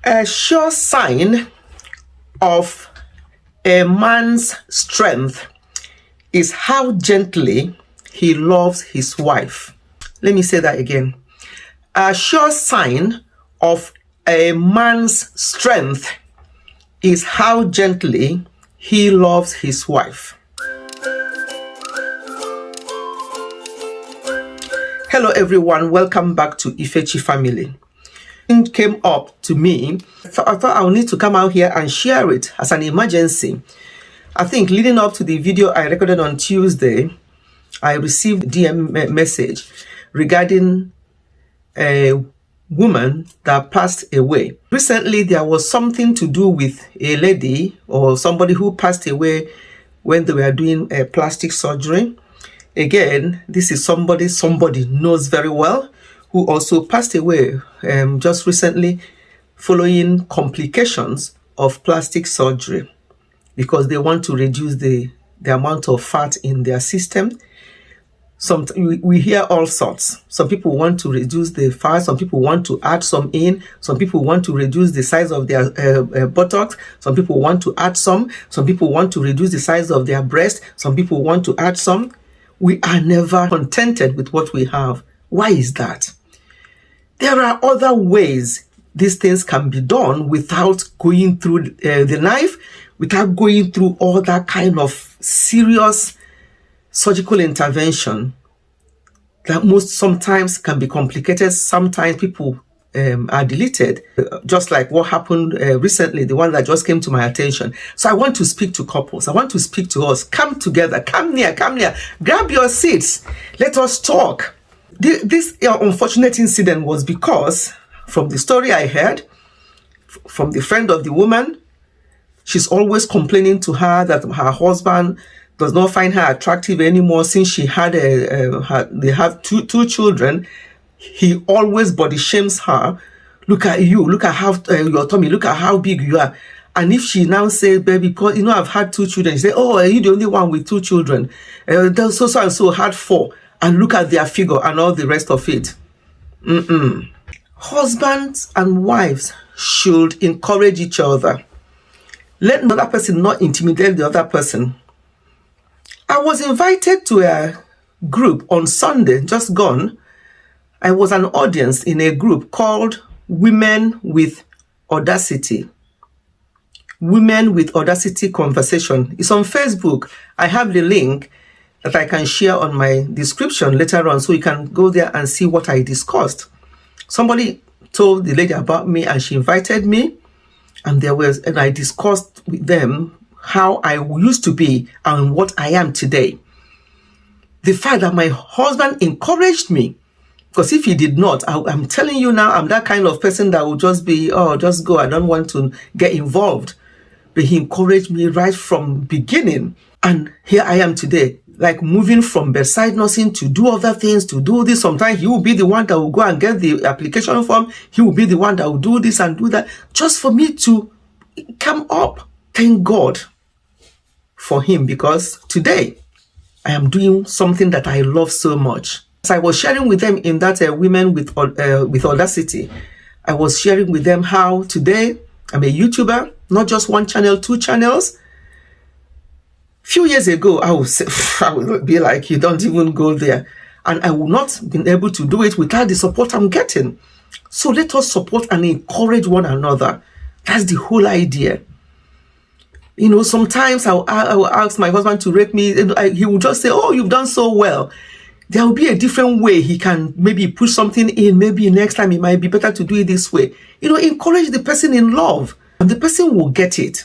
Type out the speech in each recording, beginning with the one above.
A sure sign of a man's strength is how gently he loves his wife. Let me say that again. A sure sign of a man's strength is how gently he loves his wife. Hello everyone, welcome back to Ifechi family. It came up to me, so I thought I would need to come out here and share it as an emergency. I think leading up to the video I recorded on Tuesday, I received a DM message regarding a woman that passed away. Recently, there was something to do with a lady or somebody who passed away when they were doing a plastic surgery. Again, this is somebody knows very well, who also passed away just recently following complications of plastic surgery because they want to reduce the amount of fat in their system. We hear all sorts. Some people want to reduce the fat, some people want to add some in, some people want to reduce the size of their buttocks, some people want to add some people want to reduce the size of their breast, some people want to add some. We are never contented with what we have. Why is that? There are other ways these things can be done without going through the knife, without going through all that kind of serious surgical intervention that sometimes can be complicated. Sometimes people are deleted, just like what happened recently, the one that just came to my attention. So I want to speak to couples. I want to speak to us. Come together. Come near. Grab your seats. Let us talk. This unfortunate incident was because, from the story I heard, from the friend of the woman, she's always complaining to her that her husband does not find her attractive anymore since she had they have two children. He always body shames her. Look at you. Look at how your tummy. Look at how big you are. And if she now says, baby, because I've had 2 children, she say, oh, are you the only one with 2 children? So and so had 4. And look at their figure and all the rest of it. Husbands and wives should encourage each other. Let another person not intimidate the other person. I was invited to a group on Sunday, just gone. I was an audience in a group called Women with Audacity. Women with Audacity Conversation. It's on Facebook. I have the link that I can share on my description later on, so you can go there and see what I discussed. Somebody told the lady about me and she invited me, and I discussed with them how I used to be and what I am today. The fact that my husband encouraged me, because if he did not, I'm telling you now, I'm that kind of person that will just be, just go, I don't want to get involved. But he encouraged me right from beginning. And here I am today, like moving from bedside nursing to do other things, to do this. Sometimes he will be the one that will go and get the application form. He will be the one that will do this and do that, just for me to come up. Thank God for him, because today I am doing something that I love so much. As I was sharing with them in that Women with Audacity, I was sharing with them how today I'm a YouTuber, not just 1 channel, 2 channels. Few years ago, I would be like, you don't even go there. And I would not been able to do it without the support I'm getting. So let us support and encourage one another. That's the whole idea. Sometimes I will ask my husband to rate me. He will just say, oh, you've done so well. There will be a different way he can maybe push something in. Maybe next time it might be better to do it this way. Encourage the person in love, and the person will get it.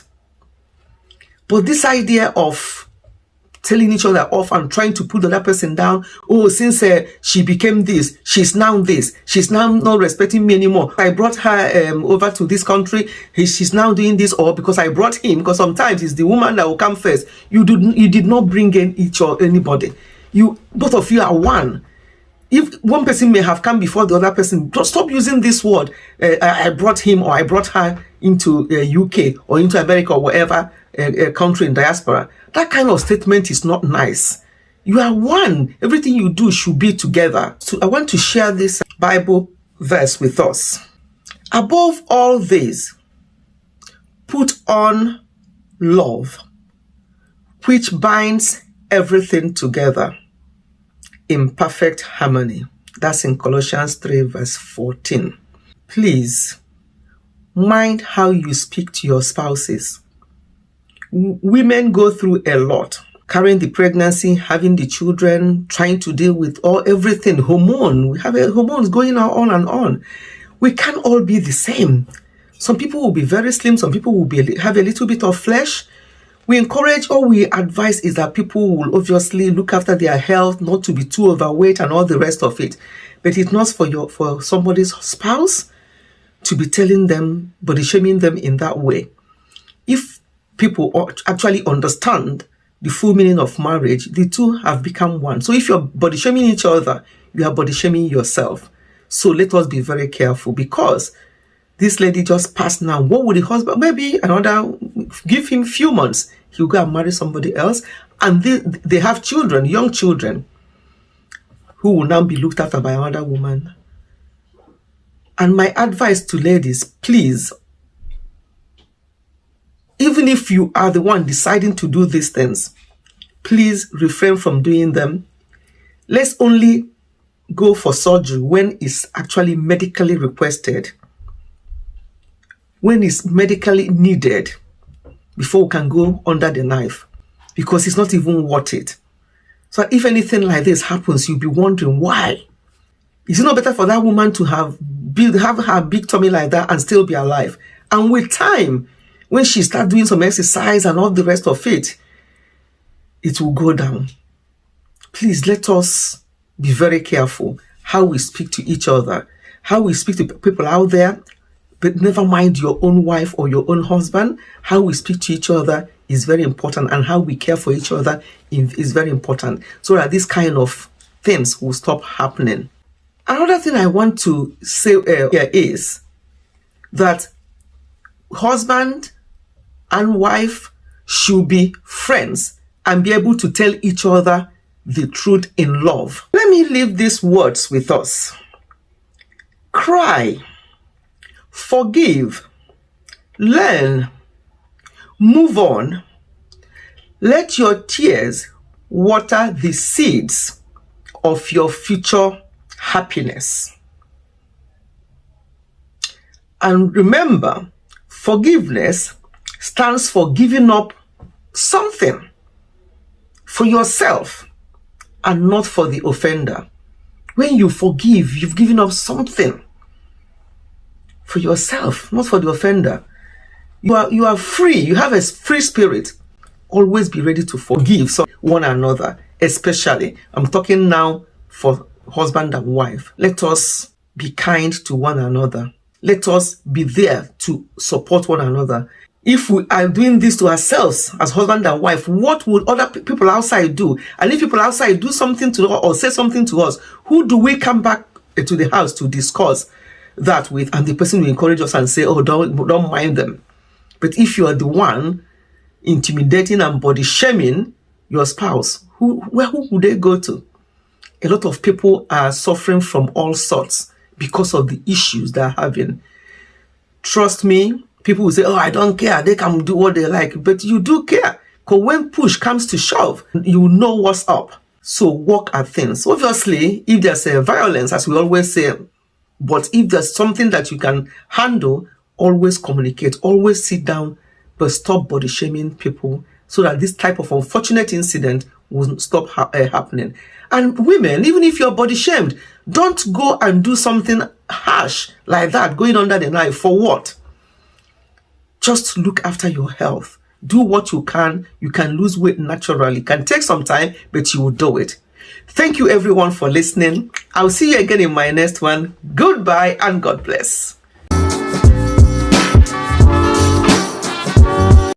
But this idea of telling each other off and trying to put the other person down, oh, since she became this, she's now this, she's now not respecting me anymore. I brought her over to this country, she's now doing this, or because I brought him, because sometimes it's the woman that will come first. You did not bring in anybody. Both of you are one. If one person may have come before the other person, stop using this word, I brought him or I brought her into UK or into America or whatever country in diaspora. That kind of statement is not nice. You are one. Everything you do should be together. So I want to share this Bible verse with us. Above all this, put on love, which binds everything together in perfect harmony. That's in Colossians 3 verse 14. Please, mind how you speak to your spouses. Women go through a lot. Carrying the pregnancy, having the children, trying to deal with everything, We have hormones going on and on. We can't all be the same. Some people will be very slim. Some people will have a little bit of flesh. We encourage or we advise is that people will obviously look after their health, not to be too overweight and all the rest of it. But it's not for somebody's spouse to be telling them, body shaming them in that way. If people actually understand the full meaning of marriage, the two have become one. So if you're body shaming each other, you are body shaming yourself. So let us be very careful, because this lady just passed now. What would the husband, maybe give him few months, he'll go and marry somebody else. And they have children, young children, who will now be looked after by another woman. And my advice to ladies, please, even if you are the one deciding to do these things, please refrain from doing them. Let's only go for surgery when it's actually medically requested, when it's medically needed, before we can go under the knife, because it's not even worth it. So if anything like this happens, you'll be wondering why. Is it not better for that woman to have her big tummy like that and still be alive? And with time, when she starts doing some exercise and all the rest of it, it will go down. Please, let us be very careful how we speak to each other, how we speak to people out there, but never mind your own wife or your own husband. How we speak to each other is very important, and how we care for each other is very important, so that this kind of things will stop happening. Another thing I want to say here is that husband and wife should be friends and be able to tell each other the truth in love. Let me leave these words with us. Cry, forgive, learn, move on. Let your tears water the seeds of your future happiness. And remember, forgiveness stands for giving up something for yourself and not for the offender. When you forgive, you've given up something for yourself, not for the offender. You are free. You have a free spirit. Always be ready to forgive one another, especially. I'm talking now for husband and wife. Let us be kind to one another. Let us be there to support one another. If we are doing this to ourselves as husband and wife, what would other people outside do? And if people outside do something to us or say something to us, who do we come back to the house to discuss that with? And the person will encourage us and say, oh, don't mind them. But if you are the one intimidating and body shaming your spouse, who would they go to? A lot of people are suffering from all sorts because of the issues they're having. Trust me, people will say, oh, I don't care. They can do what they like. But you do care. Because when push comes to shove, you know what's up. So work at things. Obviously, if there's a violence, as we always say, but if there's something that you can handle, always communicate, always sit down, but stop body shaming people so that this type of unfortunate incident will stop happening. And women, even if you're body shamed, don't go and do something harsh like that, going under the knife. For what? Just look after your health. Do what you can. You can lose weight naturally. It can take some time, but you will do it. Thank you everyone for listening. I'll see you again in my next one. Goodbye and God bless.